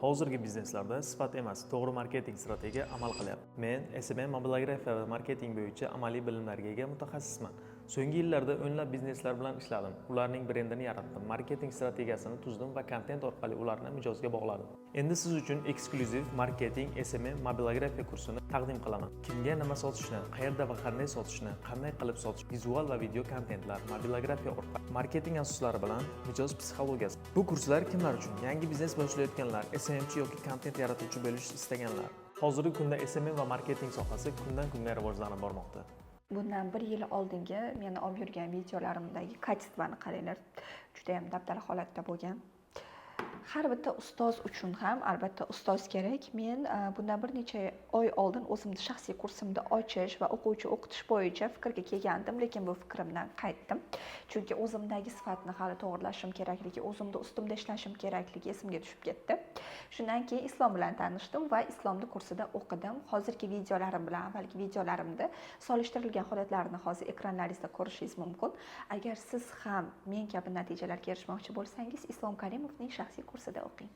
Hozirgi bizneslarda sifat emas, to'g'ri marketing strategiya amal qilyapti. Men SMM mobilografiya va marketing bo'yicha amaliy bilimlarga ega mutaxassisman. So'nggi yillarda o'nlab bizneslar bilan ishladim. Ularning brendini yaratdim, marketing strategiyasini tuzdim va kontent orqali ularni mijozga bog'ladim. Endi siz uchun eksklyuziv marketing SMM mobilografiya kursini taqdim qilaman. Kimga nima sotishni, qayerda va qanday sotishni, qanday qilib sotish, vizual va video kontentlar, mobilografiya orqali marketing asoslari bilan mijoz psixologiyasi. Bu kurslar kimlar uchun? Yangi biznes boshlayotganlar, SMMchi yoki kontent yaratuvchi bo'lish istaganlar. Hozirgi kunda SMM va marketing sohasi kundan-kunga rivojlanib bormoqda. Bundan 1 yil oldingi meni olib yurgan videolarimdagi kачествоni qaranglar, juda ham dabdala holatda bo'lgan. Har bitta ustoz uchun ham albatta ustoz kerak. Men bundan bir necha oy oldin o'zimni shaxsiy kursimni ochish va o'quvchi o'qitish bo'yicha fikrga kelgandim, lekin bu fikrimdan qaytdim. Chunki o'zimdagi sifatni hali to'g'rilashim kerakligi, o'zimda ustimda ishlashim kerakligi esimga tushib ketdi. Shundan keyin islom bilan tanishdim va islomni kursida o'qidim. Hozirgi videolarim bilan avvalgi videolarimda solishtirilgan holatlarni hozir ekranlaringizda ko'rishingiz mumkin. Agar siz ham men kabi natijalarga erishmoqchi bo'lsangiz, Islom Karimovning shaxsiy kursida o'qing.